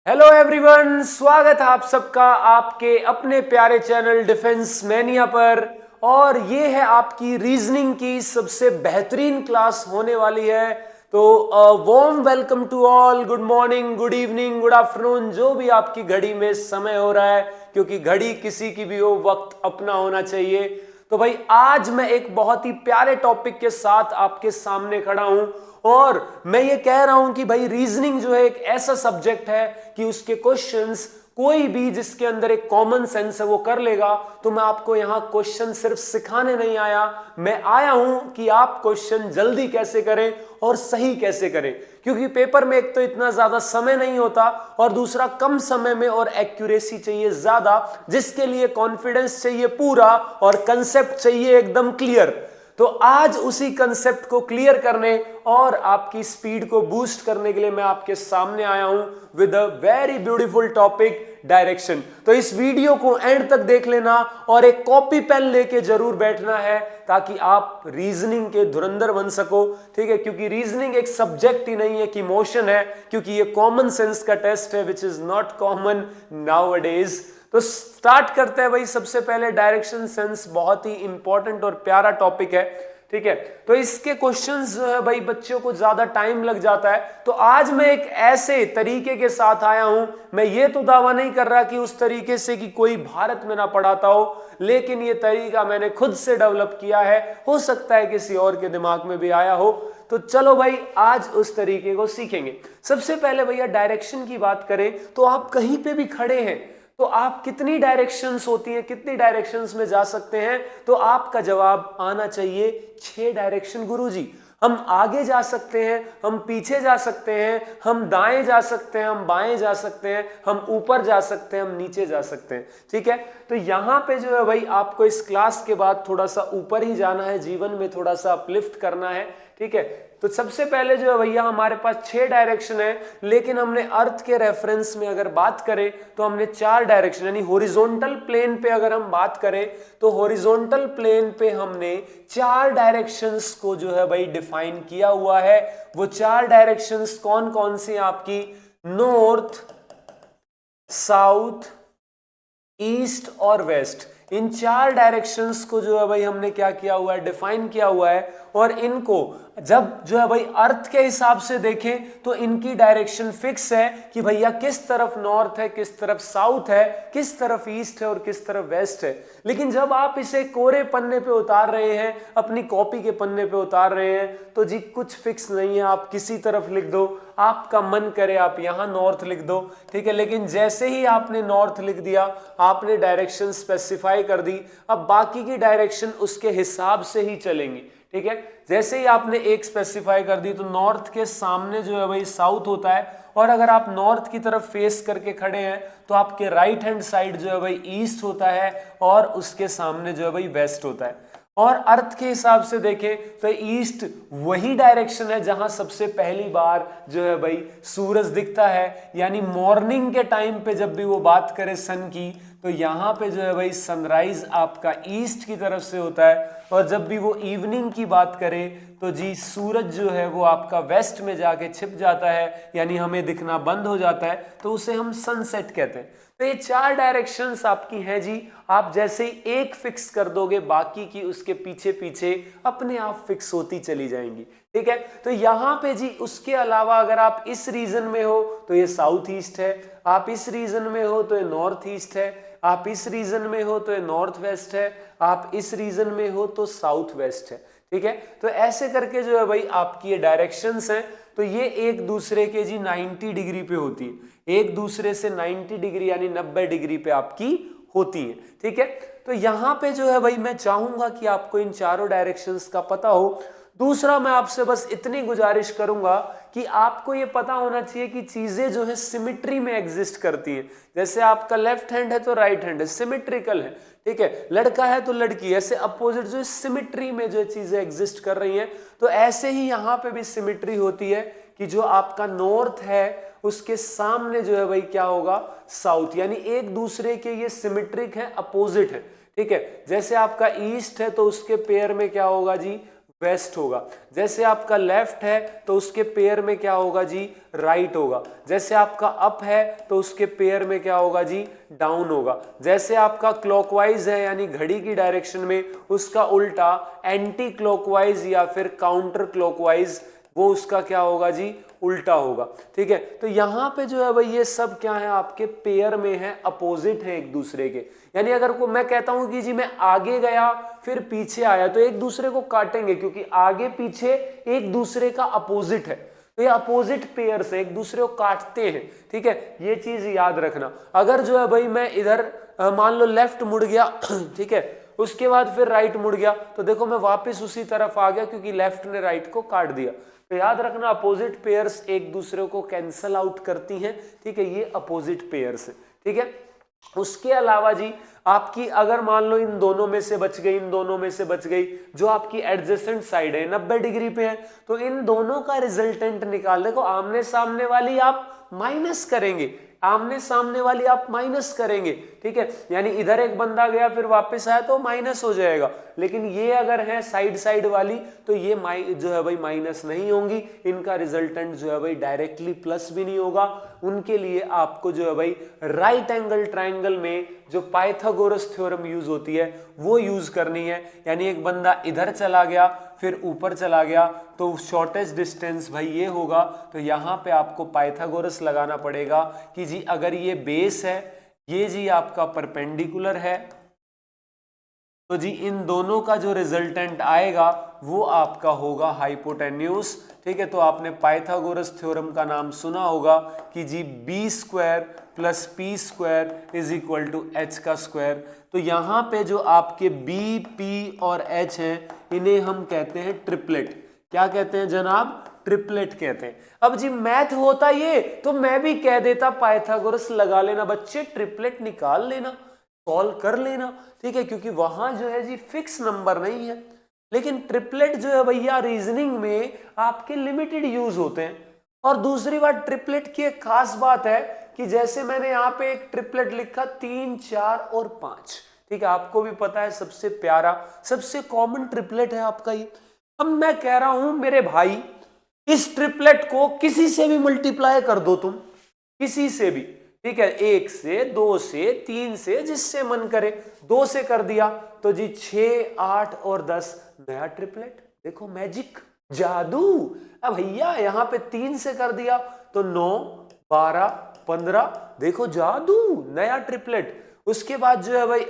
Hello everyone, स्वागत है आप सबका आपके अपने प्यारे चैनल डिफेंस मैनिया पर। और ये है आपकी रीजनिंग की सबसे बेहतरीन क्लास होने वाली है। तो warm welcome to all. Good morning, good evening, good afternoon, जो भी आपकी घड़ी में समय हो रहा है, क्योंकि घड़ी किसी की भी हो, वक्त अपना होना चाहिए। तो भाई आज मैं एक बहुत ही प्यारे टॉपिक के साथ आपके सामने खड़ा हूं। और मैं ये कह रहा हूं कि भाई रीजनिंग जो है एक ऐसा सब्जेक्ट है कि उसके क्वेश्चंस कोई भी जिसके अंदर एक कॉमन सेंस है वो कर लेगा। तो मैं आपको यहां क्वेश्चन सिर्फ सिखाने नहीं आया, मैं आया हूं कि आप क्वेश्चन जल्दी कैसे करें और सही कैसे करें। क्योंकि पेपर में एक तो इतना ज्यादा समय नहीं होता और दूसरा कम समय में और एक्यूरेसी चाहिए ज्यादा, जिसके लिए कॉन्फिडेंस चाहिए पूरा और कंसेप्ट चाहिए एकदम क्लियर। तो आज उसी कंसेप्ट को क्लियर करने और आपकी स्पीड को बूस्ट करने के लिए मैं आपके सामने आया हूं with a very beautiful topic, direction. तो इस वीडियो को एंड तक देख लेना और एक कॉपी पेन लेके जरूर बैठना है ताकि आप रीजनिंग के धुरंधर बन सको। ठीक है, क्योंकि रीजनिंग एक सब्जेक्ट ही नहीं है कि इमोशन है, क्योंकि ये कॉमन सेंस का टेस्ट है which is not common nowadays. तो स्टार्ट करते हैं भाई। सबसे पहले डायरेक्शन सेंस बहुत ही इंपॉर्टेंट और प्यारा टॉपिक है। ठीक है, तो इसके क्वेश्चंस जो है भाई बच्चों को ज्यादा टाइम लग जाता है। तो आज मैं एक ऐसे तरीके के साथ आया हूं, मैं ये तो दावा नहीं कर रहा कि उस तरीके से कि कोई भारत में ना पढ़ाता हो, लेकिन ये तरीका मैंने खुद से डेवलप किया है, हो सकता है किसी और के दिमाग में भी आया हो। तो चलो भाई आज उस तरीके को सीखेंगे। सबसे पहले भैया डायरेक्शन की बात करें तो आप कहीं पे भी खड़े हैं तो आप कितनी डायरेक्शंस होती हैं, कितनी डायरेक्शंस में जा सकते हैं, तो आपका जवाब आना चाहिए 6 डायरेक्शन गुरुजी। हम आगे जा सकते हैं, हम पीछे जा सकते हैं, हम दाएं जा सकते हैं, हम बाएं जा सकते हैं, हम ऊपर जा सकते हैं, हम नीचे जा सकते हैं। ठीक है, तो यहां पे जो है भाई आपको इस क्लास के बाद थोड़ा सा ऊपर ही जाना है, जीवन में थोड़ा सा अपलिफ्ट करना है। ठीक है, तो सबसे पहले जो है भैया हमारे पास 6 डायरेक्शन है, लेकिन हमने अर्थ के रेफरेंस में अगर बात करें तो हमने 4 डायरेक्शन, यानी हॉरिजॉन्टल प्लेन पे अगर हम बात करें तो हॉरिजॉन्टल प्लेन पे हमने 4 डायरेक्शंस को जो है भाई डिफाइन किया हुआ है। वो 4 डायरेक्शंस कौन कौन सी आपकी? नॉर्थ, साउथ, ईस्ट और वेस्ट। इन 4 डायरेक्शंस को जो है भाई हमने क्या किया हुआ है? डिफाइन किया हुआ है। और इनको जब जो है भाई अर्थ के हिसाब से देखें तो इनकी डायरेक्शन फिक्स है कि भैया किस तरफ नॉर्थ है, किस तरफ साउथ है, किस तरफ ईस्ट है और किस तरफ वेस्ट है। लेकिन जब आप इसे कोरे पन्ने पे उतार रहे हैं, अपनी कॉपी के पन्ने पे उतार रहे हैं, तो जी कुछ फिक्स नहीं है। आप किसी तरफ लिख दो, आपका मन करे आप यहां नॉर्थ लिख दो। ठीक है, लेकिन जैसे ही आपने नॉर्थ लिख दिया, आपने डायरेक्शन स्पेसिफाई कर दी, अब बाकी की डायरेक्शन उसके हिसाब से ही चलेंगी। ठीक है, जैसे ही आपने एक स्पेसिफाई कर दी तो नॉर्थ के सामने जो है भाई साउथ होता है, और अगर आप नॉर्थ की तरफ फेस करके खड़े हैं तो आपके राइट हैंड साइड जो है भाई ईस्ट होता है और उसके सामने जो है भाई वेस्ट होता है। और अर्थ के हिसाब से देखें तो ईस्ट वही डायरेक्शन है जहां सबसे पहली बार जो है भाई सूरज दिखता है, यानी मॉर्निंग के टाइम पे जब भी वो बात करे सन की, तो यहाँ पे जो है भाई सनराइज आपका ईस्ट की तरफ से होता है। और जब भी वो इवनिंग की बात करें तो जी सूरज जो है वो आपका वेस्ट में जाके छिप जाता है, यानी हमें दिखना बंद हो जाता है, तो उसे हम सनसेट कहते हैं। तो ये 4 डायरेक्शंस आपकी हैं जी। आप जैसे ही एक फिक्स कर दोगे, बाकी की उसके पीछे पीछे अपने आप फिक्स होती चली जाएंगी। ठीक है, तो यहाँ पे जी उसके अलावा अगर आप इस रीजन में हो तो ये साउथ ईस्ट है, आप इस रीजन में हो तो ये नॉर्थ ईस्ट है, आप इस रीजन में हो तो ये नॉर्थ वेस्ट है, आप इस रीजन में हो तो साउथ वेस्ट है। ठीक है, तो ऐसे करके जो है भाई आपकी ये डायरेक्शंस हैं। तो ये एक दूसरे के जी 90 डिग्री पे होती है, एक दूसरे से 90 डिग्री यानी 90 डिग्री पे आपकी होती है। ठीक है, तो यहां पे जो है भाई मैं चाहूंगा कि आपको इन चारों डायरेक्शंस का पता हो। दूसरा मैं आपसे बस इतनी गुजारिश करूंगा कि आपको ये पता होना चाहिए कि चीजें जो है सिमिट्री में एग्जिस्ट करती हैं। जैसे आपका लेफ्ट हैंड है तो राइट हैंड है, सिमिट्रिकल है। ठीक है, लड़का है तो लड़की, ऐसे अपोजिट जो सिमिट्री में जो चीजें एग्जिस्ट कर रही हैं, तो ऐसे ही यहाँ पे भी सिमिट्री होती है कि जो आपका नॉर्थ है उसके सामने जो है भाई क्या होगा? साउथ, यानी एक दूसरे के ये सिमिट्रिक है, अपोजिट है। ठीक है, जैसे आपका ईस्ट है तो उसके पेयर में क्या होगा जी? वेस्ट होगा। जैसे आपका लेफ्ट है तो उसके पेयर में क्या होगा जी, राइट होगा। जैसे आपका अप है तो उसके पेयर में क्या होगा जी, डाउन होगा। जैसे आपका क्लॉकवाइज है यानी घड़ी की डायरेक्शन में, उसका उल्टा एंटी क्लॉकवाइज या फिर काउंटर क्लॉकवाइज, वो उसका क्या होगा जी, उल्टा होगा। ठीक है, तो यहां पे जो है भाई ये सब क्या है, आपके पेयर में है, अपोजिट है एक दूसरे के। यानी अगर को मैं कहता हूं कि जी मैं आगे गया फिर पीछे आया, तो एक दूसरे को काटेंगे, क्योंकि आगे पीछे एक दूसरे का अपोजिट है, तो ये अपोजिट पेयर से एक दूसरे को काटते हैं। ठीक है, ये चीज याद रखना। अगर जो है भाई मैं इधर मान लो लेफ्ट मुड़ गया ठीक है, उसके बाद फिर राइट मुड़ गया, तो देखो मैं वापस उसी तरफ आ गया, क्योंकि लेफ्ट ने राइट को काट दिया। तो याद रखना अपोजिट पेयर्स एक दूसरे को कैंसल आउट करती हैं। ठीक है, ये अपोजिट पेयर्स है। ठीक है, उसके अलावा जी आपकी अगर मान लो इन दोनों में से बच गई, इन दोनों में से बच गई, जो आपकी एडजेसेंट साइड है 90 डिग्री पे है, तो इन दोनों का रिजल्टेंट निकाल, देखो आमने सामने वाली आप माइनस करेंगे, आमने सामने वाली आप माइनस करेंगे। ठीक है, यानी इधर एक बंदा गया फिर वापस आया तो माइनस हो जाएगा, लेकिन ये अगर है साइड साइड वाली तो ये जो है भाई माइनस नहीं होंगी, इनका रिजल्टेंट जो है भाई डायरेक्टली प्लस भी नहीं होगा। उनके लिए आपको जो है भाई राइट एंगल ट्राइंगल में जो पाइथागोरस थ्योरम यूज होती है वो यूज करनी है। यानी एक बंदा इधर चला गया फिर ऊपर चला गया, तो शॉर्टेस्ट डिस्टेंस भाई ये होगा, तो यहां पे आपको पाइथागोरस लगाना पड़ेगा कि जी अगर ये बेस है, ये जी आपका परपेंडिकुलर है, तो जी इन दोनों का जो रिजल्टेंट आएगा वो आपका होगा हाइपोटेन्यूज। ठीक है, तो आपने पाइथागोरस थ्योरम का नाम सुना होगा कि जी B square plus P square is equal to H का स्क्वायर। तो यहां पे जो आपके बी, पी और एच हैं, इन्हें हम कहते हैं ट्रिपलेट। क्या कहते हैं जनाब, ट्रिपलेट कहते हैं। अब जी मैथ होता ये तो मैं भी कह देता पाइथागोरस लगा लेना बच्चे, ट्रिपलेट निकाल लेना, सॉल्व कर लेना। ठीक है, क्योंकि वहां जो है जी फिक्स नंबर नहीं है, लेकिन ट्रिपलेट जो है भैया रीजनिंग में आपके लिमिटेड यूज होते हैं। और दूसरी बात ट्रिपलेट की एक खास बात है कि जैसे मैंने यहाँ पे एक ट्रिपलेट लिखा 3, 4 और 5। ठीक है, आपको भी पता है सबसे प्यारा सबसे कॉमन ट्रिपलेट है आपका ये। अब मैं कह रहा हूं मेरे भाई इस ट्रिपलेट को किसी से भी मल्टीप्लाई कर दो तुम, किसी से भी। ठीक है, 1 से 2 से 3 से जिससे मन करे, 2 से कर दिया तो जी 6, 8 और 10 नया ट्रिपलेट। देखो मैजिक, जादू। अब भैया यहां पे 3 से कर दिया तो 9, 12, 15, देखो जादू, नया ट्रिपलेट। उसके बाद जो है भाई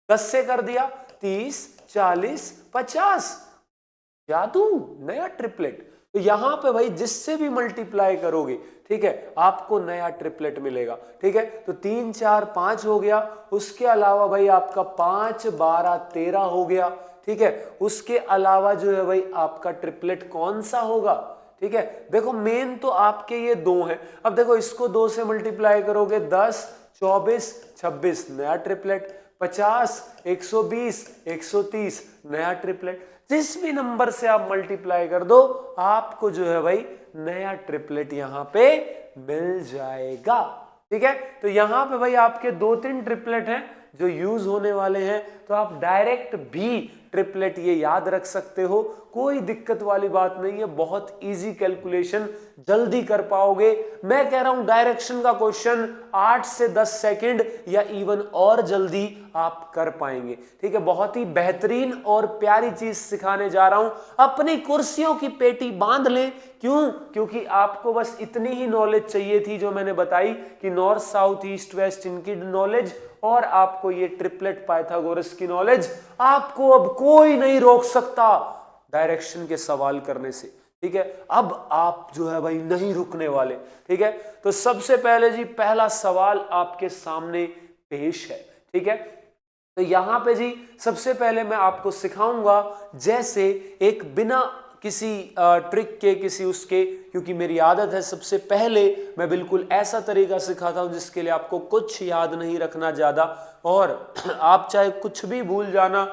10 से कर दिया 30, 40, 50, जादू, नया ट्रिपलेट। तो यहां पे भाई जिससे भी मल्टीप्लाई करोगे, ठीक है, आपको नया ट्रिपलेट मिलेगा। ठीक है, तो 3, 4, 5 हो गया। उसके अलावा भाई आपका 5, 12, 13 हो गया। ठीक है, उसके अलावा जो है भाई आपका ट्रिपलेट कौन सा होगा। ठीक है, देखो मेन तो आपके ये 2 हैं। अब देखो इसको 2 से मल्टीप्लाई करोगे 10, 24, 26 नया ट्रिपलेट, 50, 120, 130 नया ट्रिपलेट। जिस भी नंबर से आप मल्टीप्लाई कर दो आपको जो है भाई नया ट्रिपलेट यहां पे मिल जाएगा। ठीक है, तो यहां पे भाई आपके 2-3 ट्रिपलेट हैं जो यूज होने वाले हैं, तो आप डायरेक्ट भी ट्रिपलेट ये याद रख सकते हो, कोई दिक्कत वाली बात नहीं है। बहुत इजी कैलकुलेशन, जल्दी कर पाओगे। मैं कह रहा हूं डायरेक्शन का क्वेश्चन 8 से 10 सेकंड या इवन और जल्दी आप कर पाएंगे। ठीक है, बहुत ही बेहतरीन और प्यारी चीज सिखाने जा रहा हूं। अपनी कुर्सियों की पेटी बांध लें। क्यों? क्योंकि आपको बस इतनी ही नॉलेज चाहिए थी जो मैंने बताई कि नॉर्थ, साउथ, ईस्ट, वेस्ट इनकी नॉलेज, और आपको ये ट्रिपलेट पाइथागोरस की नॉलेज। आपको अब कोई नहीं रोक सकता डायरेक्शन के सवाल करने से। ठीक है, अब आप जो है भाई नहीं रुकने वाले। ठीक है, तो सबसे पहले जी पहला सवाल आपके सामने पेश है। ठीक है, तो यहां पे जी सबसे पहले मैं आपको सिखाऊंगा जैसे एक बिना किसी ट्रिक के, किसी उसके, क्योंकि मेरी आदत है सबसे पहले मैं बिल्कुल ऐसा तरीका सिखाता हूं जिसके लिए आपको कुछ याद नहीं रखना ज्यादा, और आप चाहे कुछ भी भूल जाना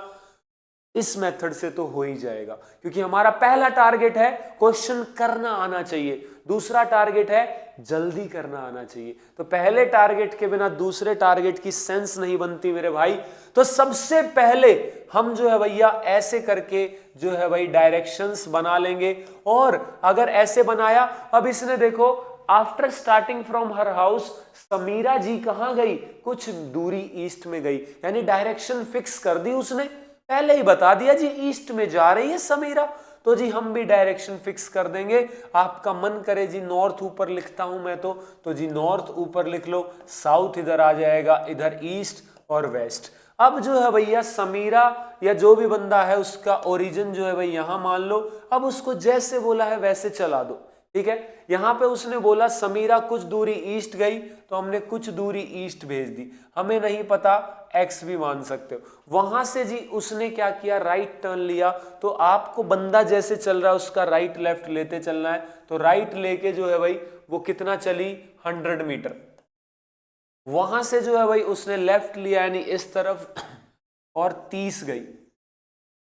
इस मेथड से तो हो ही जाएगा, क्योंकि हमारा पहला टारगेट है क्वेश्चन करना आना चाहिए, दूसरा टारगेट है जल्दी करना आना चाहिए। तो पहले टारगेट के बिना दूसरे टारगेट की सेंस नहीं बनती मेरे भाई। तो सबसे पहले हम जो है भैया ऐसे करके जो है भाई डायरेक्शंस बना लेंगे। और अगर ऐसे बनाया, अब इसने देखो after starting from her house Sameera ji कहां गई, कुछ दूरी ईस्ट में गई, यानी डायरेक्शन फिक्स कर दी उसने, पहले ही बता दिया जी ईस्ट में जा रही है समीरा। तो जी हम भी डायरेक्शन फिक्स कर देंगे। आपका मन करे जी नॉर्थ ऊपर लिखता हूं मैं तो जी नॉर्थ ऊपर लिख लो, साउथ इधर आ जाएगा, इधर ईस्ट और वेस्ट। अब जो है भैया समीरा या जो भी बंदा है उसका ओरिजिन जो है भाई यहां मान लो, अब उसको जैसे बोला है वैसे चला दो, ठीक है। यहां पे उसने बोला समीरा कुछ दूरी ईस्ट गई, तो हमने कुछ दूरी ईस्ट भेज दी, हमें नहीं पता एक्स भी मान सकते हो। वहां से जी उसने क्या किया, राइट टर्न लिया, तो आपको बंदा जैसे चल रहा है उसका राइट लेफ्ट लेते चलना है। तो राइट लेके जो है भाई वो कितना चली, 100 मीटर। वहां से जो है भाई उसने लेफ्ट लिया यानी इस तरफ और 30 गई,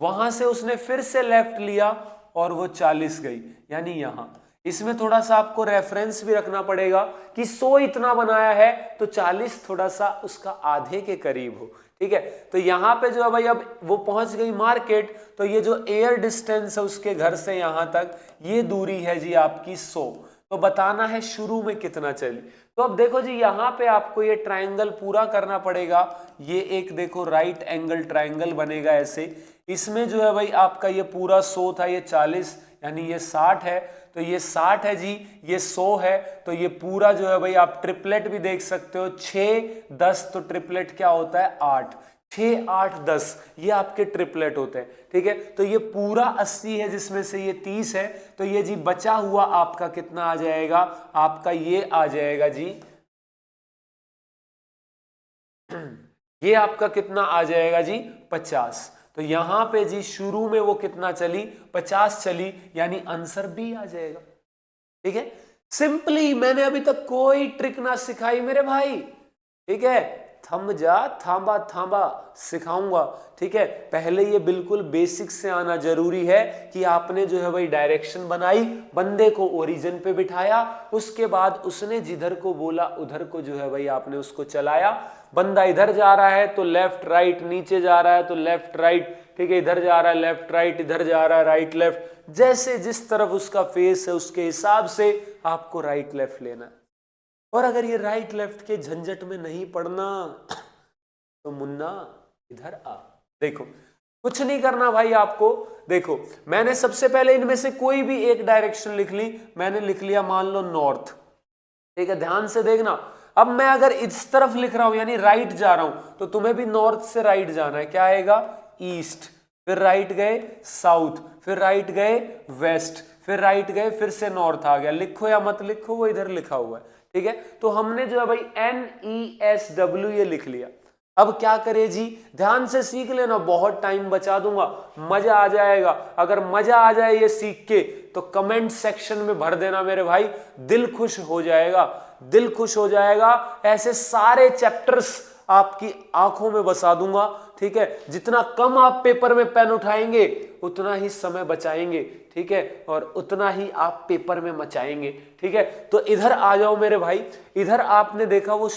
वहां से उसने फिर से लेफ्ट लिया और वो 40 गई, यानी यहां। इसमें थोड़ा सा आपको रेफरेंस भी रखना पड़ेगा कि 100 इतना बनाया है तो 40 थोड़ा सा उसका आधे के करीब हो, ठीक है। तो यहां पे जो है भाई अब वो पहुंच गई मार्केट, तो ये जो एयर डिस्टेंस है उसके घर से यहां तक ये दूरी है जी आपकी 100। तो बताना है शुरू में कितना चली। तो अब देखो जी यहाँ पे आपको ये ट्रायंगल पूरा करना पड़ेगा। ये एक देखो राइट एंगल ट्रायंगल बनेगा ऐसे, इसमें जो है भाई आपका ये पूरा 100 था, ये 40 यानी ये 60 है, तो ये 60 है जी, ये 100 है, तो ये पूरा जो है भाई आप ट्रिपलेट भी देख सकते हो, 6 10, तो ट्रिपलेट क्या होता है 8, 6 8 10 ये आपके ट्रिपलेट होते हैं, ठीक है। तो ये पूरा 80 है जिसमें से ये 30 है, तो ये जी बचा हुआ आपका कितना आ जाएगा, आपका ये आ जाएगा जी, ये आपका कितना आ जाएगा जी 50। तो यहां पे जी शुरू में वो कितना चली, 50 चली, यानी आंसर बी आ जाएगा, ठीक है। सिंपली मैंने अभी तक कोई ट्रिक ना सिखाई मेरे भाई, ठीक है। थम जा थांबा थांबा सिखाऊंगा, ठीक है। पहले ये बिल्कुल बेसिक से आना जरूरी है कि आपने जो है भाई डायरेक्शन बनाई, बंदे को ओरिजिन पे बिठाया, उसके बाद उसने जिधर को बोला उधर को जो है भाई आपने उसको चलाया। बंदा इधर जा रहा है तो लेफ्ट राइट, नीचे जा रहा है तो लेफ्ट राइट, ठीक है, इधर जा रहा है लेफ्ट राइट, इधर जा रहा है राइट लेफ्ट, जैसे जिस तरफ उसका फेस है उसके हिसाब से आपको राइट लेफ्ट लेना है। और अगर ये राइट लेफ्ट के झंझट में नहीं पड़ना तो मुन्ना इधर आ, देखो कुछ नहीं करना भाई आपको। देखो मैंने सबसे पहले इनमें से कोई भी एक डायरेक्शन लिख ली, मैंने लिख लिया मान लो नॉर्थ, ठीक है। ध्यान से देखना, अब मैं अगर इस तरफ लिख रहा हूं यानी राइट जा रहा हूं, तो तुम्हें भी नॉर्थ से राइट जाना है, क्या आएगा ईस्ट, फिर राइट गए साउथ, फिर राइट गए वेस्ट, फिर राइट गए फिर से नॉर्थ आ गया। लिखो या मत लिखो वो इधर लिखा हुआ है, ठीक है। तो हमने जो है भाई NESW ये लिख लिया। अब क्या करे जी, ध्यान से सीख लेना, बहुत टाइम बचा दूंगा, मजा आ जाएगा। अगर मजा आ जाए ये सीख के तो कमेंट सेक्शन में भर देना मेरे भाई, दिल खुश हो जाएगा, दिल खुश हो जाएगा। ऐसे सारे चैप्टर्स आपकी आंखों में बसा दूंगा, ठीक है। जितना कम आप पेपर में पेन उठाएंगे उतना ही समय बचाएंगे, ठीक है, और उतना ही आप पेपर में मचाएंगे, ठीक है। तो इधर आ जाओ मेरे भाई, इधर आपने देखा वो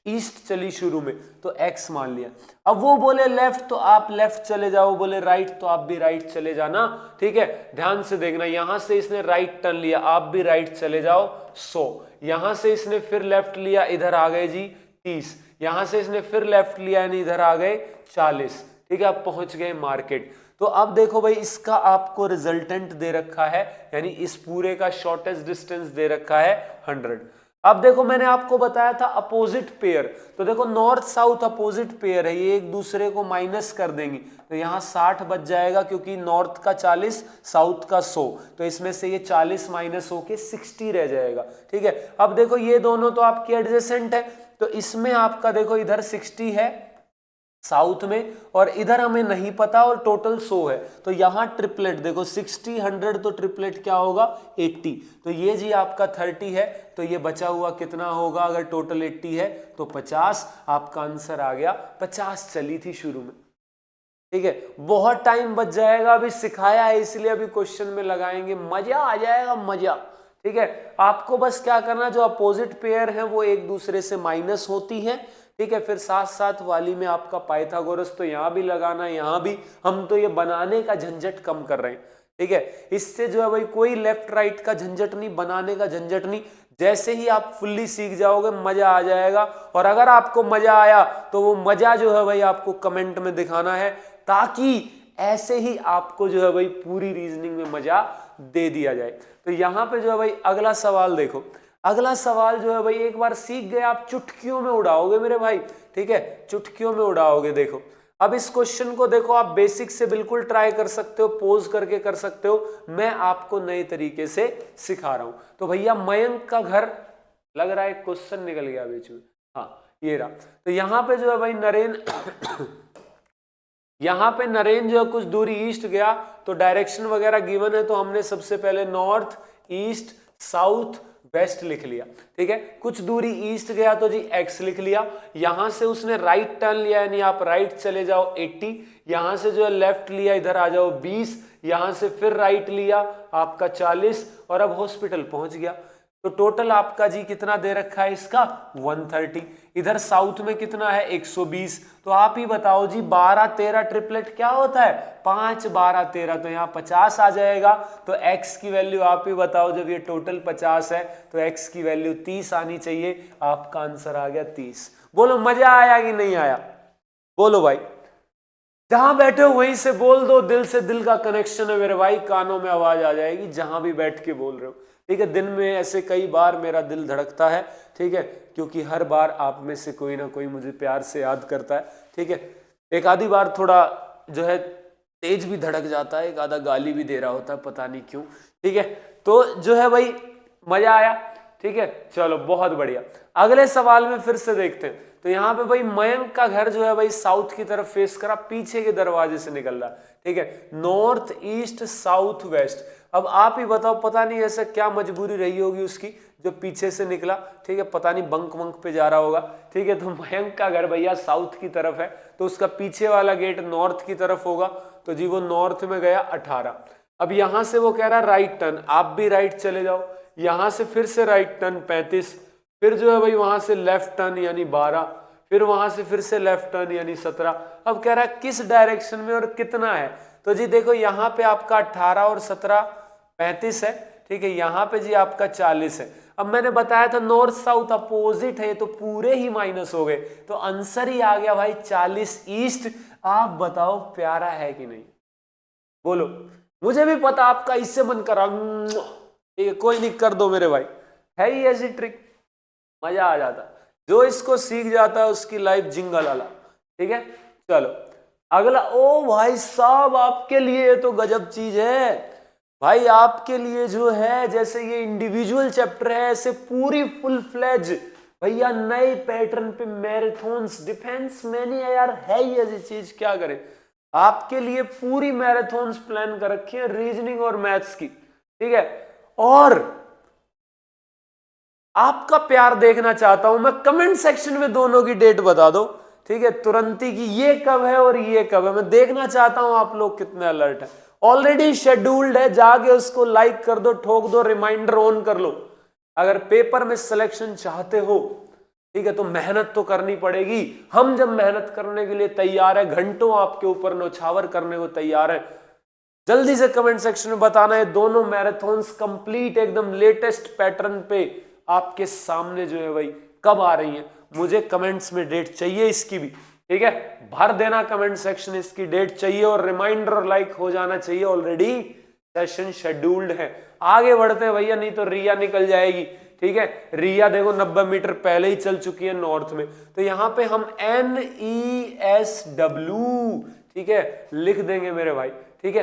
ईस्ट चली शुरू में तो एक्स मान लिया। अब वो बोले लेफ्ट तो आप लेफ्ट चले जाओ, बोले राइट तो आप भी राइट चले जाना, ठीक है। ध्यान से देखना, यहां से इसने राइट टर्न लिया, आप भी राइट चले जाओ 100। यहां से इसने फिर लेफ्ट लिया, इधर आ गए जी 30। यहां से इसने फिर लेफ्ट लिया यानी इधर आ गए 40, ठीक है। आप पहुंच गए मार्केट। तो अब देखो भाई इसका आपको रिजल्टेंट दे रखा है, यानी इस पूरे का शॉर्टेस्ट डिस्टेंस दे रखा है 100। अब देखो मैंने आपको बताया था अपोजिट पेयर, तो देखो नॉर्थ साउथ अपोजिट पेयर है, ये एक दूसरे को माइनस कर देंगे, तो यहाँ 60 बच जाएगा क्योंकि नॉर्थ का 40 साउथ का 100, तो इसमें से ये 40 माइनस होके 60 रह जाएगा, ठीक है। अब देखो ये दोनों तो आपके एडजेसेंट है, तो इसमें आपका देखो इधर 60 है साउथ में और इधर हमें नहीं पता और टोटल 100 है, तो यहां ट्रिपलेट देखो 60 100, तो ट्रिपलेट क्या होगा 80, तो ये जी आपका 30 है, तो ये बचा हुआ कितना होगा, अगर टोटल 80 है तो 50, आपका आंसर आ गया 50 चली थी शुरू में। ठीक है, बहुत टाइम बच जाएगा, अभी सिखाया है इसलिए अभी क्वेश्चन में लगाएंगे, मजा आ जाएगा मजा। ठीक है, आपको बस क्या करना, जो अपोजिट पेयर है वो एक दूसरे से माइनस होती है। ठीक है, फिर साथ साथ वाली में आपका पाइथागोरस तो यहां भी लगाना है, यहां भी। हम तो ये बनाने का झंझट कम कर रहे हैं। ठीक है, इससे जो है भाई कोई लेफ्ट राइट का झंझट नहीं, बनाने का झंझट नहीं। जैसे ही आप फुल्ली सीख जाओगे मजा आ जाएगा। और अगर आपको मजा आया तो वो मजा जो है भाई आपको कमेंट में दिखाना है, ताकि ऐसे ही आपको जो है भाई पूरी रीजनिंग में मजा दे दिया जाए। तो यहां पे जो है भाई अगला सवाल देखो, अगला सवाल जो है भाई एक बार सीख गए आप चुटकियों में उड़ाओगे मेरे भाई। ठीक है, चुटकियों में उड़ाओगे। देखो अब इस क्वेश्चन को देखो, आप बेसिक से बिल्कुल ट्राई कर सकते हो, पोज करके कर सकते हो, मैं आपको नए तरीके से सिखा रहा हूं। तो भैया मयंक का घर, लग रहा है क्वेश्चन निकल गया बीच में, हाँ ये रहा। तो यहां पे जो है भाई नरेंद्र यहां पे नरेंद्र जो कुछ दूरी ईस्ट गया, तो डायरेक्शन वगैरह गिवन है, तो हमने सबसे पहले नॉर्थ ईस्ट साउथ वेस्ट लिख लिया। ठीक है, कुछ दूरी ईस्ट गया तो जी एक्स लिख लिया। यहां से उसने राइट टर्न लिया, यानी आप राइट चले जाओ 80, यहां से जो है लेफ्ट लिया, इधर आ जाओ 20, यहां से फिर राइट लिया आपका 40, और अब हॉस्पिटल पहुंच गया। तो टोटल आपका जी कितना दे रखा है इसका 130। इधर साउथ में कितना है 120। तो आप ही बताओ जी 12 13 ट्रिपलेट क्या होता है 5 12 13, तो यहाँ 50 आ जाएगा। तो x की वैल्यू आप ही बताओ, जब ये टोटल 50 है तो x की वैल्यू 30 आनी चाहिए। आपका आंसर आ गया 30। बोलो मजा आया कि नहीं आया? बोलो भाई, जहां बैठे हो वहीं से बोल दो, दिल से दिल का कनेक्शन है मेरे भाई, कानों में आवाज आ जाएगी जहां भी बैठ के बोल रहे हो। ठीक है, दिन में ऐसे कई बार मेरा दिल धड़कता है। ठीक है, क्योंकि हर बार आप में से कोई ना कोई मुझे प्यार से याद करता है। ठीक है, एक आधी बार थोड़ा जो है तेज भी धड़क जाता है, एक आधा गाली भी दे रहा होता है, पता नहीं क्यों। ठीक है, तो जो है भाई मजा आया। ठीक है, चलो बहुत बढ़िया। अगले सवाल में फिर से देखते हैं। तो यहाँ पे भाई मयंक का घर जो है भाई साउथ की तरफ फेस करा, पीछे के दरवाजे से निकल रहा। ठीक है, नॉर्थ ईस्ट साउथ वेस्ट। अब आप ही बताओ, पता नहीं ऐसा क्या मजबूरी रही होगी उसकी जो पीछे से निकला। ठीक है, पता नहीं बंक वंक पे जा रहा होगा। ठीक है, तो मयंक का घर भैया साउथ की तरफ है, तो उसका पीछे वाला गेट नॉर्थ की तरफ होगा। तो जी वो नॉर्थ में गया 18। अब यहां से वो कह रहा है राइट टर्न, आप भी राइट चले जाओ। यहां से फिर से राइट टर्न 35, फिर जो है भाई वहां से लेफ्ट टर्न यानी 12, फिर वहां से फिर से लेफ्ट टर्न यानी 17। अब कह रहा है किस डायरेक्शन में और कितना है। तो जी देखो यहाँ पे आपका 18 और 17 35 है। ठीक है, यहाँ पे जी आपका 40 है। अब मैंने बताया था नॉर्थ साउथ अपोजिट है, तो पूरे ही माइनस हो गए, तो आंसर ही आ गया भाई 40 ईस्ट। आप बताओ प्यारा है कि नहीं? बोलो, मुझे भी पता आपका इससे मन करा। ठीक है, कोई नहीं, कर दो मेरे भाई, है ही ऐसी ट्रिक, मजा आ जाता। जो इसको सीख जाता है उसकी लाइफ जिंगल वाला। ठीक है, चलो अगला। ओ भाई साहब, आपके लिए तो गजब चीज है भाई, आपके लिए जो है जैसे ये इंडिविजुअल चैप्टर है, ऐसे पूरी फुल फ्लेज भैया नए पैटर्न पे मैराथन्स डिफेंस मैंने यार है ही ऐसी चीज, क्या करें। आपके लिए पूरी मैराथन्स प्लान कर रखी है रीजनिंग और मैथ्स की। ठीक है, और आपका प्यार देखना चाहता हूं मैं, कमेंट सेक्शन में दोनों की डेट बता दो। ठीक है, तुरंत ही की ये कब है और ये कब है, मैं देखना चाहता हूं आप लोग कितने अलर्ट है। ऑलरेडी शेड्यूल्ड है, जाके उसको लाइक कर दो, ठोक दो, रिमाइंडर ऑन कर लो। अगर पेपर में सिलेक्शन चाहते हो, ठीक है, तो मेहनत तो करनी पड़ेगी। हम जब मेहनत करने के लिए तैयार है, घंटों आपके ऊपर नौछावर करने को तैयार है, जल्दी से कमेंट सेक्शन में बताना है। दोनों मैराथन्स कंप्लीट एकदम लेटेस्ट पैटर्न पे आपके सामने जो है भाई कब आ रही है, मुझे कमेंट्स में डेट चाहिए इसकी भी। ठीक है, भर देना कमेंट सेक्शन, इसकी डेट चाहिए, और रिमाइंडर और लाइक हो जाना चाहिए। ऑलरेडी सेशन शेड्यूल्ड है। आगे बढ़ते हैं भैया, नहीं तो रिया निकल जाएगी। ठीक है, रिया देखो 90 मीटर पहले ही चल चुकी है नॉर्थ में, तो यहां पे हम NESW ठीक है लिख देंगे मेरे भाई। ठीक है,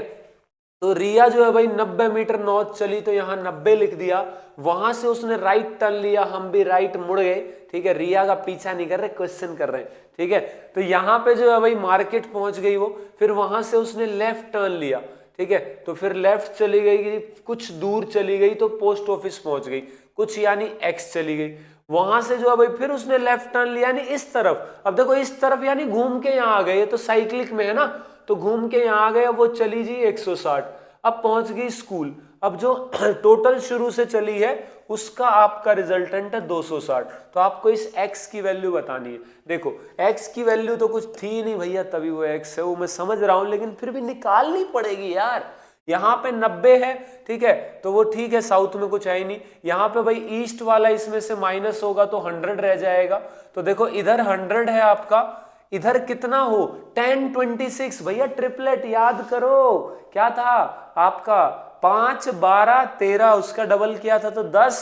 तो रिया जो है भाई 90 मीटर नॉर्थ चली, तो यहां 90 लिख दिया। वहां से उसने राइट टर्न लिया, हम भी राइट मुड़ गए। ठीक है, रिया का पीछा नहीं कर रहे, क्वेश्चन कर रहे हैं। ठीक है, तो यहां पे जो है भाई मार्केट पहुंच गई वो, फिर वहां से उसने लेफ्ट टर्न लिया। ठीक है, तो फिर लेफ्ट चली गई, कुछ दूर चली गई तो पोस्ट ऑफिस पहुंच गई, कुछ यानी एक्स चली गई। वहां से जो है भाई फिर उसने लेफ्ट टर्न लिया यानी इस तरफ। अब देखो इस तरफ यानी घूम के यहाँ आ गए, ये तो साइक्लिक में है ना, तो घूम के यहाँ आ गए, अब वो चली जी 160, अब पहुंच गई स्कूल। अब जो टोटल शुरू से चली है उसका आपका रिजल्टेंट है 260। तो आपको इस x की वैल्यू बतानी है। देखो x की वैल्यू तो कुछ थी नहीं भैया, तभी वो x है, वो मैं समझ रहा हूं, लेकिन फिर भी निकालनी पड़ेगी यार। यहाँ पे 90 है, ठीक है, तो वो ठीक है, साउथ में कुछ है ही नहीं। यहाँ पे भाई ईस्ट वाला इसमें से माइनस होगा तो 100 रह जाएगा। तो देखो इधर 100 है आपका, इधर कितना हो 10 26 भैया, ट्रिपलेट याद करो, क्या था आपका 5 12 13, उसका डबल किया था तो 10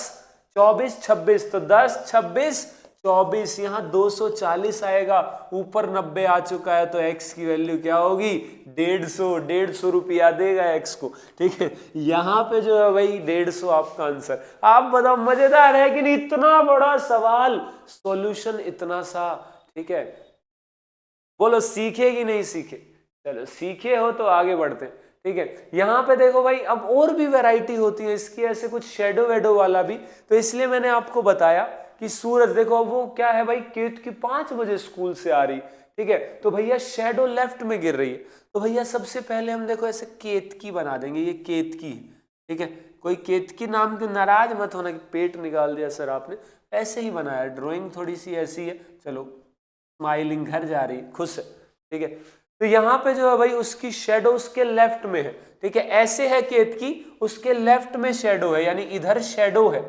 24 26, तो 10 26 24, यहाँ 240 आएगा, ऊपर 90 आ चुका है, तो x की वैल्यू क्या होगी 150 रुपया देगा x को, ठीक है। यहाँ पे जो है भाई 150 आपका आंसर। आप बताओ मजेदार है कि नहीं, इतना बड़ा सवाल सॉल्यूशन इतना सा, ठीक है। बोलो सीखे कि नहीं सीखे? चलो सीखे हो तो आगे बढ़ते हैं, ठीक है। यहाँ पे देखो भाई अब और भी वैरायटी होती है इसकी, ऐसे कुछ शेडो वेडो वाला भी, तो इसलिए मैंने आपको बताया कि सूरज देखो अब वो क्या है भाई, केत की 5 बजे स्कूल से आ रही, ठीक है, तो भैया शेडो लेफ्ट में गिर रही है। तो भैया सबसे पहले हम देखो ऐसे केतकी बना देंगे, ये केतकी, ठीक है। कोई केतकी नाम के नाराज मत होना कि पेट निकाल दिया सर आपने, ऐसे ही बनाया, ड्राइंग थोड़ी सी ऐसी है। चलो स्माइलिंग, घर जा रही खुश है, ठीक है। तो यहाँ पे जो है भाई उसकी शेडो उसके लेफ्ट में है, ठीक है, ऐसे है केतकी, उसके लेफ्ट में शेडो है, यानी इधर शेडो है,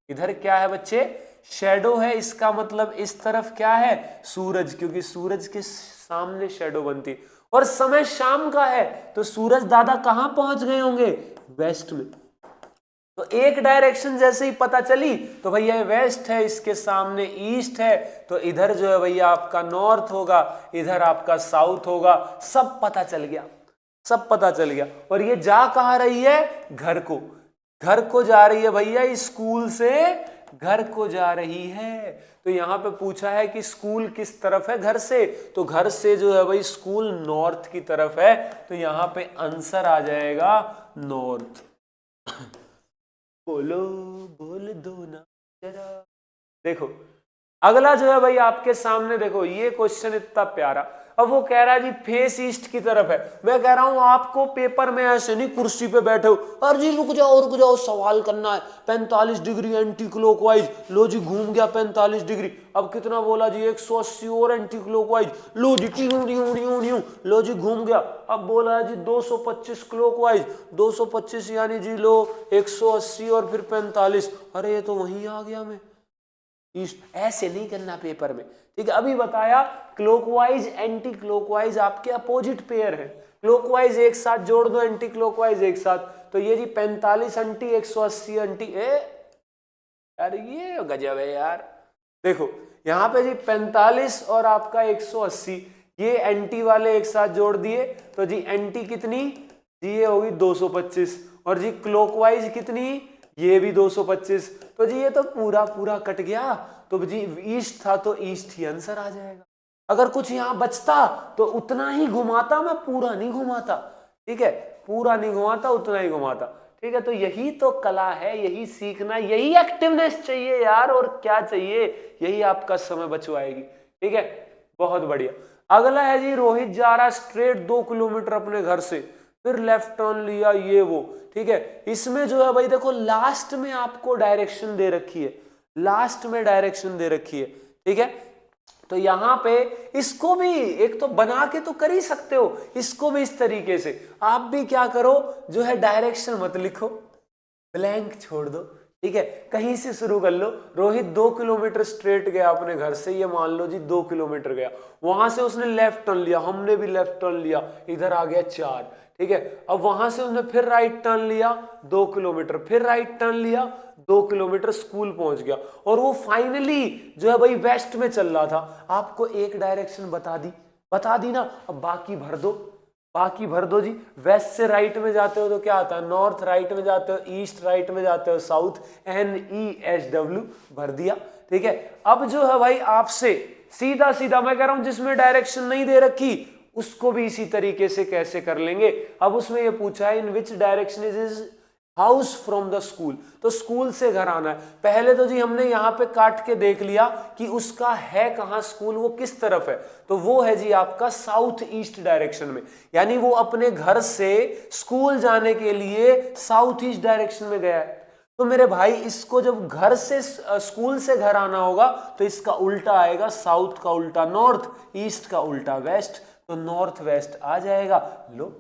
इधर क्या है बच्चे शेडो है। इसका मतलब इस तरफ क्या है सूरज, क्योंकि सूरज के सामने शेडो बनती है, और समय शाम का है तो सूरज दादा कहां पहुंच गए होंगे, वेस्ट में। तो एक डायरेक्शन जैसे ही पता चली तो भैया वेस्ट है, इसके सामने ईस्ट है, तो इधर जो है भैया आपका नॉर्थ होगा, इधर आपका साउथ होगा, सब पता चल गया, सब पता चल गया। और ये जा कहाँ रही है, घर को, घर को जा रही है भैया, स्कूल से घर को जा रही है। तो यहाँ पे पूछा है कि स्कूल किस तरफ है घर से, तो घर से जो है भाई स्कूल नॉर्थ की तरफ है, तो यहाँ पे आंसर आ जाएगा नॉर्थ। बोलो बोल दो ना जरा। देखो अगला जो है भाई आपके सामने, देखो ये क्वेश्चन इतना प्यारा। अब वो कह रहा है जी फेस ईस्ट की तरफ है। मैं कह रहा हूं आपको पेपर में ऐसे नहीं कुर्सी पे बैठे हो, अरे जी रुक जाओ सवाल करना है। 45 डिग्री एंटी क्लॉकवाइज, लो जी घूम गया 45 डिग्री। अब कितना बोला जी 180 और एंटी क्लॉकवाइज, लो जी टियूं, लो जी घूम गया। अब बोला जी 225 क्लॉकवाइज, 225 यानी जी लो 180 और फिर 45, अरे ये तो वहीं आ गया मैं। ऐसे नहीं करना पेपर में, ठीक है। अभी बताया क्लॉकवाइज एंटी क्लॉकवाइज आपके अपोजिट पेयर है, क्लॉकवाइज एक साथ जोड़ दो, एंटी क्लॉकवाइज एक साथ, तो ये जी 45 एंटी 180 एंटी, यार ये गजब है यार। देखो यहाँ पे जी 45 और आपका 180, ये एंटी वाले एक साथ जोड़ दिए तो जी एंटी कितनी जी ये होगी 225, और जी क्लॉकवाइज कितनी ये भी 225, तो जी ये तो पूरा पूरा कट गया। तो जी ईस्ट था तो ईस्ट ही आंसर आ जाएगा। अगर कुछ यहाँ बचता तो उतना ही घुमाता, मैं पूरा नहीं घुमाता, ठीक है, पूरा नहीं घुमाता, उतना ही घुमाता, ठीक है। तो यही तो कला है, यही सीखना, यही एक्टिवनेस चाहिए यार, और क्या चाहिए, यही आपका समय बचवाएगी, ठीक है। बहुत बढ़िया। अगला है जी रोहित जा रहा स्ट्रेट 2 किलोमीटर अपने घर से, फिर लेफ्ट टर्न लिया, ये वो, ठीक है। इसमें जो है भाई देखो लास्ट में आपको डायरेक्शन दे रखी है, लास्ट में डायरेक्शन दे रखी है, ठीक है। तो यहां पे इसको भी एक तो बना के तो कर ही सकते हो, इसको भी इस तरीके से आप भी क्या करो, जो है डायरेक्शन मत लिखो, ब्लैंक छोड़ दो, ठीक है, कहीं से शुरू कर लो। रोहित 2 किलोमीटर स्ट्रेट गया अपने घर से, ये मान लो जी 2 किलोमीटर गया, वहां से उसने लेफ्ट टर्न लिया, हमने भी लेफ्ट टर्न लिया, इधर आ गया 4, ठीक है। अब वहां से उसने फिर राइट टर्न लिया 2 किलोमीटर, फिर राइट टर्न लिया 2 किलोमीटर, स्कूल पहुंच गया, और वो फाइनली जो है भाई वेस्ट में चल रहा था। आपको एक डायरेक्शन बता दी ना, अब बाकी भर दो, बाकी भर दो जी। वेस्ट से राइट में जाते हो तो क्या आता है नॉर्थ, राइट में जाते हो ईस्ट, राइट में जाते हो साउथ, NESW भर दिया, ठीक है। अब जो है भाई आपसे सीधा सीधा मैं कह रहा हूं जिसमें डायरेक्शन नहीं दे रखी उसको भी इसी तरीके से कैसे कर लेंगे। अब उसमें ये पूछा है in which direction is house from the school, तो स्कूल से घर आना है। पहले तो जी हमने यहाँ पे काट के देख लिया कि उसका है कहाँ स्कूल, वो किस तरफ है, तो वो है जी आपका साउथ ईस्ट डायरेक्शन में, यानी वो अपने घर से स्कूल जाने के लिए साउथ ईस्ट डायरेक्शन में गया है। तो मेरे भाई इसको जब घर से स्कूल से घर आना होगा तो इसका उल्टा आएगा, साउथ का उल्टा नॉर्थ, ईस्ट का उल्टा वेस्ट, तो नॉर्थ वेस्ट आ जाएगा। लो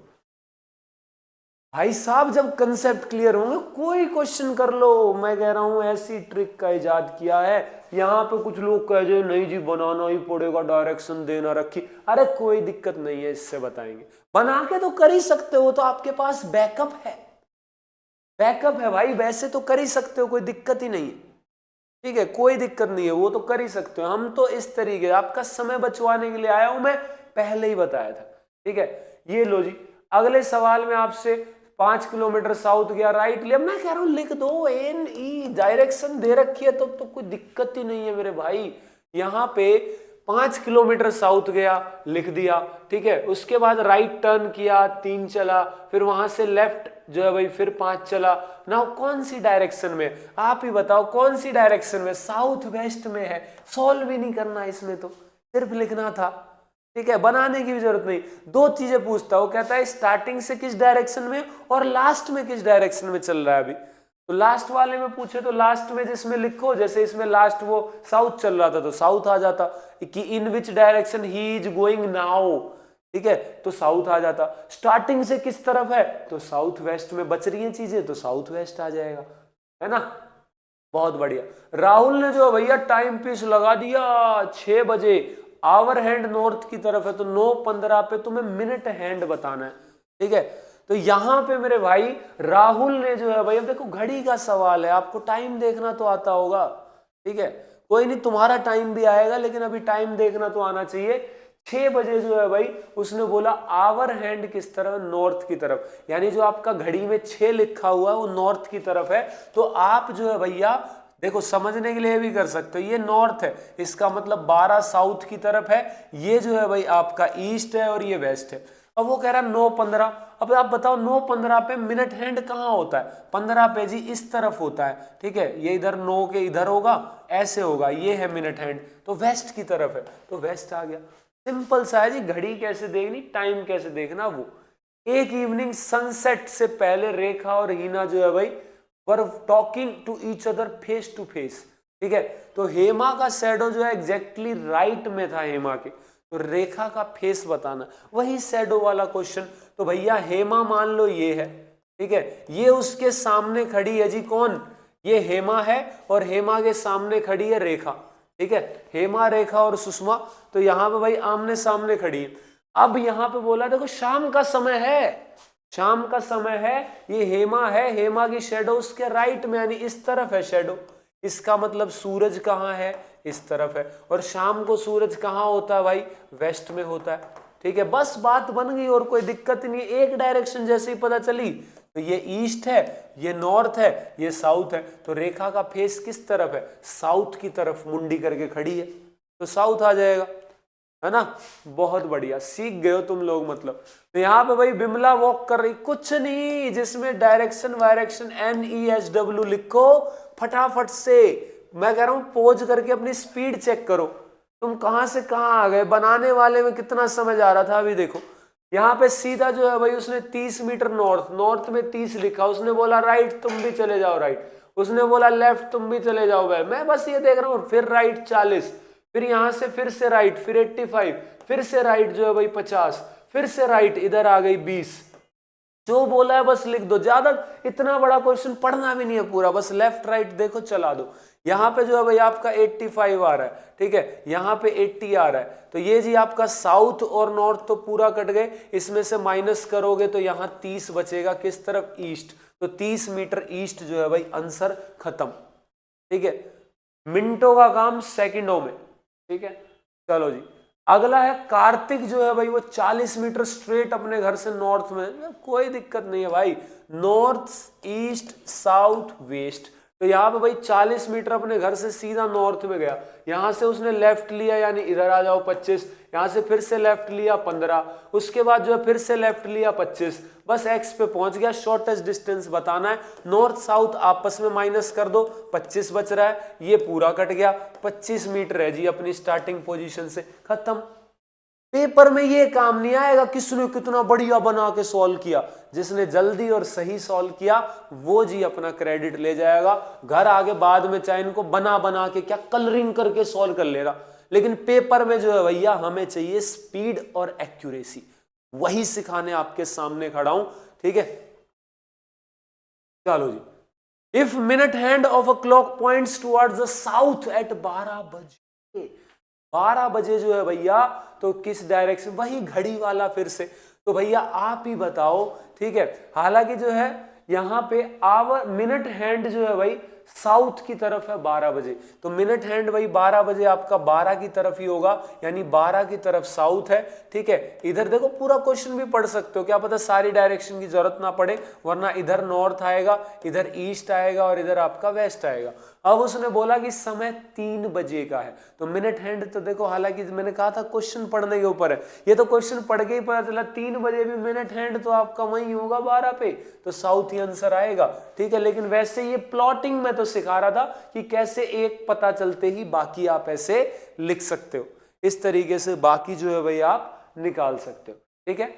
भाई साहब, जब कंसेप्ट क्लियर होंगे कोई क्वेश्चन कर लो, मैं कह रहा हूं ऐसी ट्रिक का इजाद किया है। यहां पे कुछ लोग कह जाए नहीं जी बनाना ही पड़ेगा, डायरेक्शन देना रखी, अरे कोई दिक्कत नहीं है, इससे बताएंगे। बना के तो कर ही सकते हो, तो आपके पास बैकअप है, बैकअप है भाई, वैसे तो कर ही सकते हो, कोई दिक्कत ही नहीं है, ठीक है, कोई दिक्कत नहीं है, वो तो कर ही सकते हो। हम तो इस तरीके आपका समय बचवाने के लिए आया हूं, मैं पहले ही बताया था, ठीक है। ये लो जी, अगले सवाल में आपसे 5 किलोमीटर साउथ गया, राइट लिया, मैं कह रहा हूं लिख दो, एन ई डायरेक्शन दे रखी है तो कोई दिक्कत ही नहीं है मेरे भाई। यहां पे 5 किलोमीटर साउथ गया, लिख दिया, ठीक है। उसके बाद राइट टर्न किया, 3 चला, फिर वहां से लेफ्ट जो है भाई फिर 5 चला। ना कौन सी डायरेक्शन में, आप ही बताओ कौन सी डायरेक्शन में, साउथ वेस्ट में है, सॉल्व भी नहीं करना इसमें, तो सिर्फ लिखना था, ठीक है, बनाने की भी जरूरत नहीं। 2 चीजें पूछता, वो कहता है स्टार्टिंग से किस डायरेक्शन में और लास्ट में किस डायरेक्शन में चल रहा है अभी। तो लास्ट वाले में पूछे तो लास्ट में जिसमें लिखो, जैसे इसमें लास्ट वो साउथ चल रहा था तो साउथ आ जाता, कि in which direction he is going now, ठीक है, तो साउथ आ जाता। स्टार्टिंग से किस तरफ है तो साउथ वेस्ट में, बच रही हैं चीजें तो साउथ वेस्ट आ जाएगा, है ना। बहुत बढ़िया। राहुल ने जो भैया टाइम पीस लगा दिया 6 बजे, आवर हैंड नॉर्थ की तरफ है, तो 9:15 पे तुम्हें मिनट हैंड बताना है, ठीक है। तो यहां पे मेरे भाई राहुल ने जो है भाई, अब देखो घड़ी का सवाल है, आपको टाइम देखना तो आता होगा, ठीक है, कोई नहीं तुम्हारा टाइम भी आएगा, लेकिन अभी टाइम देखना तो आना चाहिए। 6 बजे जो है भाई उसने बोला आवर हैंड किस तरफ, नॉर्थ की तरफ, यानी जो आपका घड़ी में 6 लिखा हुआ है वो नॉर्थ की तरफ है। तो आप जो है भैया देखो समझने के लिए भी कर सकते हो, ये नॉर्थ है, इसका मतलब 12 साउथ की तरफ है, ये जो है भाई आपका ईस्ट है और ये वेस्ट है। अब वो कह रहा है 9:15, अब आप बताओ 9:15 पे मिनट हैंड कहाँ होता है, 15 पे जी इस तरफ होता है, ठीक है, ये इधर 9 के इधर होगा, ऐसे होगा, ये है मिनट हैंड, तो वेस्ट की तरफ है, तो वेस्ट आ गया। सिंपल सा है जी, घड़ी कैसे देखनी, टाइम कैसे देखना वो। एक इवनिंग सनसेट से पहले रेखा और हीना जो है भाई were talking to each other face to face, ठीक है। तो हेमा का शैडो जो है एग्जैक्टली राइट में था हेमा के, तो रेखा का फेस बताना, वही शैडो वाला क्वेश्चन। तो भैया हेमा मान लो ये है, ठीक है, ये उसके सामने खड़ी है जी, कौन, ये हेमा है, और हेमा के सामने खड़ी है रेखा, ठीक है, हेमा रेखा और सुषमा, तो यहां पे भाई आमने सामने खड़ी है। अब यहां पे बोला देखो शाम का समय है, शाम का समय है, ये हेमा है, हेमा की शेडो उसके राइट में, यानी इस तरफ है शेडो, इसका मतलब सूरज कहाँ है, इस तरफ है, और शाम को सूरज कहाँ होता है भाई, वेस्ट में होता है, ठीक है। बस बात बन गई और कोई दिक्कत नहीं, एक डायरेक्शन जैसे ही पता चली, तो ये ईस्ट है, ये नॉर्थ है, ये साउथ है, तो रेखा का फेस किस तरफ है, साउथ की तरफ मुंडी करके खड़ी है, तो साउथ आ जाएगा, है ना। बहुत बढ़िया, सीख गए हो तुम लोग मतलब। तो यहाँ पे भाई बिमला वॉक कर रही, कुछ नहीं, जिसमें डायरेक्शन वायरेक्शन NESW लिखो फटाफट से, मैं कह रहा हूं पोज करके अपनी स्पीड चेक करो, तुम कहां से कहां आ गए, बनाने वाले में कितना समय जा रहा था। अभी देखो यहाँ पे सीधा जो है भाई उसने 30 मीटर नॉर्थ, नॉर्थ में 30 लिखा, उसने बोला राइट तुम भी चले जाओ राइट, उसने बोला लेफ्ट तुम भी चले जाओ भाई, मैं बस ये देख रहा हूँ, फिर राइट 40, फिर यहां से फिर से राइट, फिर 85, फिर से राइट जो है भाई 50, फिर से राइट, इधर आ गई 20, जो बोला है बस लिख दो, ज्यादा इतना बड़ा क्वेश्चन पढ़ना भी नहीं है पूरा, बस लेफ्ट राइट देखो चला दो। यहाँ पे जो है भाई आपका 85 आ रहा है, ठीक है, यहाँ पे 80 आ रहा है, तो ये जी आपका साउथ और नॉर्थ तो पूरा कट गए, इसमें से माइनस करोगे तो यहाँ 30 बचेगा, किस तरफ, ईस्ट, तो 30 मीटर ईस्ट जो है भाई आंसर खत्म, ठीक है। मिनटों का काम सेकंडों में, ठीक है। चलो जी अगला है कार्तिक जो है भाई वो 40 मीटर स्ट्रेट अपने घर से नॉर्थ में, कोई दिक्कत नहीं है भाई, नॉर्थ ईस्ट साउथ वेस्ट, तो यहाँ पे भाई 40 मीटर अपने घर से सीधा नॉर्थ में गया, यहां से उसने लेफ्ट लिया यानी इधर आ जाओ 25, यहां से फिर से लेफ्ट लिया 15, उसके बाद जो है फिर से लेफ्ट लिया 25, बस एक्स पे पहुंच गया। शॉर्टेस्ट डिस्टेंस बताना है, नॉर्थ साउथ आपस में माइनस कर दो, 25 बच रहा है, ये पूरा कट गया, 25 मीटर है जी अपनी स्टार्टिंग पोजीशन से, खत्म। पेपर में ये काम नहीं आएगा किसने कितना बढ़िया बना के सॉल्व किया, जिसने जल्दी और सही सॉल्व किया वो जी अपना क्रेडिट ले जाएगा। घर आगे बाद में चाहे इनको बना बना के क्या कलरिंग करके सॉल्व कर लेगा, लेकिन पेपर में जो है भैया हमें चाहिए स्पीड और एक्यूरेसी, वही सिखाने आपके सामने खड़ा हूं, ठीक है। चलो जी, if minute hand of a clock points towards the south at 12 बजे, 12 बजे जो है भैया तो किस डायरेक्शन, वही घड़ी वाला फिर से, तो भैया आप ही बताओ, ठीक है। हालांकि जो है यहां पे आवर मिनट हैंड जो है भाई साउथ की तरफ है 12 बजे, तो मिनट हैंड भाई 12 बजे आपका 12 की तरफ ही होगा, यानी 12 की तरफ साउथ है, ठीक है। इधर देखो पूरा क्वेश्चन भी पढ़ सकते हो, क्या पता सारी डायरेक्शन की जरूरत ना पड़े, वरना इधर नॉर्थ आएगा, इधर ईस्ट आएगा और इधर आपका वेस्ट आएगा। अब उसने बोला कि समय 3 बजे का है, तो मिनट हैंड तो देखो, हालांकि मैंने कहा था क्वेश्चन पढ़ने के ऊपर है, ये तो क्वेश्चन पढ़ के ही पता चला 3 बजे भी मिनट हैंड तो आपका वही होगा 12 पे, तो साउथ ही आंसर आएगा, ठीक है। लेकिन वैसे ये प्लॉटिंग में तो सिखा रहा था कि कैसे एक पता चलते ही बाकी आप ऐसे लिख सकते हो, इस तरीके से बाकी जो है भाई आप निकाल सकते हो, ठीक है।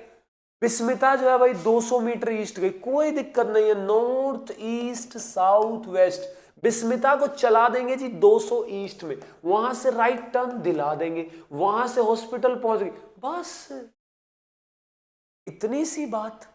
विस्मिता जो है भाई 200 मीटर ईस्ट गई, कोई दिक्कत नहीं है, north east south west, Vismita को चला देंगे जी 200 ईस्ट में, वहां से राइट टर्न दिला देंगे, वहां से हॉस्पिटल पहुंच गई, बस इतनी सी बात।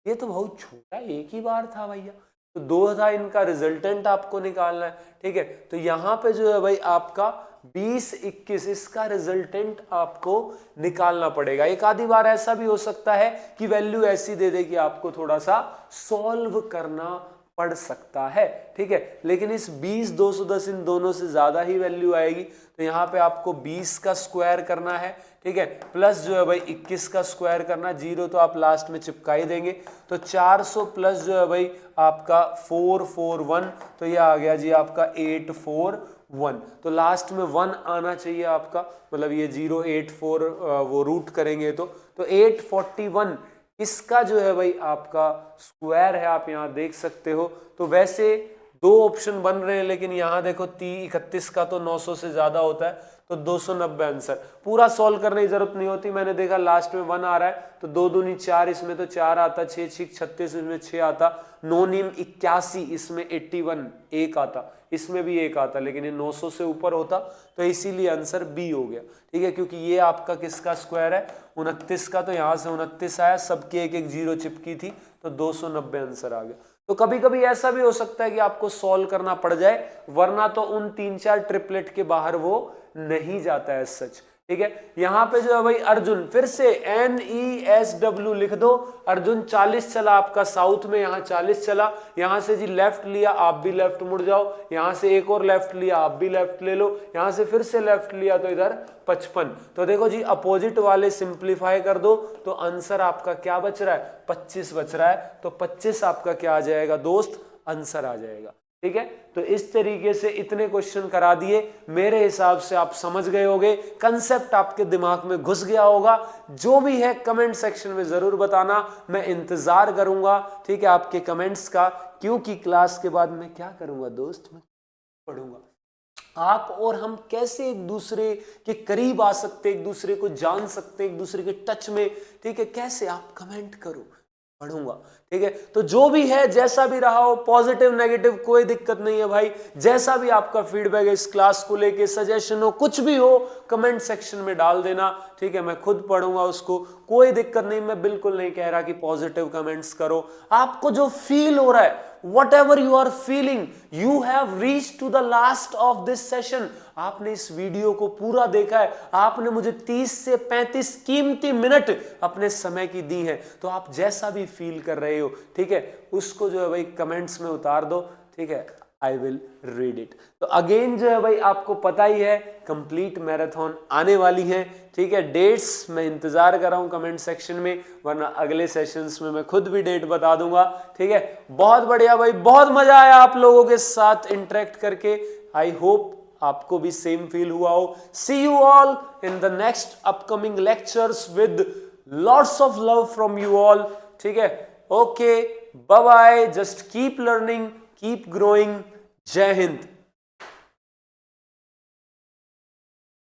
ये तो बहुत छोटा एक ही बार था भैया, तो 2000 इनका रिजल्टेंट आपको निकालना है, ठीक है। तो यहां पे जो है भाई आपका 20-21 इसका रिजल्टेंट आपको निकालना पड़ेगा। एक आधी बार ऐसा भी हो सकता है कि वैल्यू ऐसी दे दे कि आपको थोड़ा सा सॉल्व करना पड़ सकता है, ठीक है। लेकिन इस 20 210 इन दोनों से ज्यादा ही वैल्यू आएगी, तो यहाँ पे आपको 20 का स्क्वायर करना है, ठीक है, प्लस जो है भाई 21 का स्क्वायर करना, जीरो तो आप लास्ट में चिपका ही देंगे, तो 400 प्लस जो है भाई आपका 441, तो ये आ गया जी आपका 841, तो लास्ट में 1 आना चाहिए आपका, मतलब ये 084 वो रूट करेंगे तो 841 इसका जो है भाई आपका स्क्वायर है, आप यहां देख सकते हो। तो वैसे 2 ऑप्शन बन रहे हैं, लेकिन यहां देखो 31 का तो 900 से ज्यादा होता है, तो 290 आंसर। पूरा सॉल्व करने की जरूरत नहीं होती, मैंने देखा लास्ट में 1 आ रहा है, तो 2 दूनी 4, इसमें तो 4 आता, 6 6 36, इसमें 6 आता, 9 नीम 81, इसमें 81 1 आता, इसमें भी 1 आता, लेकिन ये 900 से ऊपर होता, तो इसीलिए आंसर बी हो गया, ठीक है। क्योंकि ये आपका किसका स्क्वायर है 29 का, तो यहां से 29 आया, सबके एक एक जीरो चिपकी थी, तो 290 आंसर आ गया। तो कभी कभी ऐसा भी हो सकता है कि आपको सॉल्व करना पड़ जाए, वरना तो उन 3-4 ट्रिपलेट के बाहर वो नहीं जाता है सच, ठीक है। यहां पे जो है भाई अर्जुन, फिर से NESW लिख दो, अर्जुन 40 चला आपका साउथ में, यहां 40 चला, यहां से जी लेफ्ट लिया, आप भी लेफ्ट मुड़ जाओ, यहां से एक और लेफ्ट लिया, आप भी लेफ्ट ले लो, यहां से फिर से लेफ्ट लिया, तो इधर 55, तो देखो जी अपोजिट वाले सिंप्लीफाई कर दो, तो आंसर आपका क्या बच रहा है 25 बच रहा है, तो 25 आपका क्या आ जाएगा दोस्त, आंसर आ जाएगा, ठीक है। तो इस तरीके से इतने क्वेश्चन करा दिए, मेरे हिसाब से आप समझ गए होंगे, कंसेप्ट आपके दिमाग में घुस गया होगा। जो भी है कमेंट सेक्शन में जरूर बताना, मैं इंतजार करूंगा, ठीक है, आपके कमेंट्स का, क्योंकि क्लास के बाद मैं क्या करूंगा दोस्त, मैं पढ़ूंगा आप और हम कैसे एक दूसरे के करीब आ सकते, एक दूसरे को जान सकते, एक दूसरे के टच में, ठीक है, कैसे आप कमेंट करो, पढ़ूंगा, ठीक है। तो जो भी है जैसा भी रहा हो, पॉजिटिव नेगेटिव कोई दिक्कत नहीं है भाई, जैसा भी आपका फीडबैक है इस क्लास को लेके, सजेशन हो, कुछ भी हो, कमेंट सेक्शन में डाल देना, ठीक है, मैं खुद पढ़ूंगा उसको, कोई दिक्कत नहीं। मैं बिल्कुल नहीं कह रहा कि पॉजिटिव कमेंट्स करो, आपको जो फील हो रहा है, whatever you are feeling, you have reached to the last of this session, आपने इस वीडियो को पूरा देखा है, आपने मुझे 30 से 35 कीमती मिनट अपने समय की दी है, तो आप जैसा भी फील कर रहे हो, ठीक है, उसको जो है भाई कमेंट्स में उतार दो, ठीक है। I will read it. तो अगेन जो है भाई आपको पता ही है कंप्लीट मैराथन आने वाली है, ठीक है। डेट्स मैं इंतजार कर रहा हूं कमेंट सेक्शन में, वरना अगले सेशंस में मैं खुद भी डेट बता दूंगा, ठीक है। बहुत बढ़िया भाई, बहुत मजा आया आप लोगों के साथ इंटरेक्ट करके। आई होप आपको भी सेम फील हुआ हो। See you all in the next upcoming lectures with lots of love from you all, ठीक है। Okay, bye bye, just keep learning, keep growing. जय हिंद।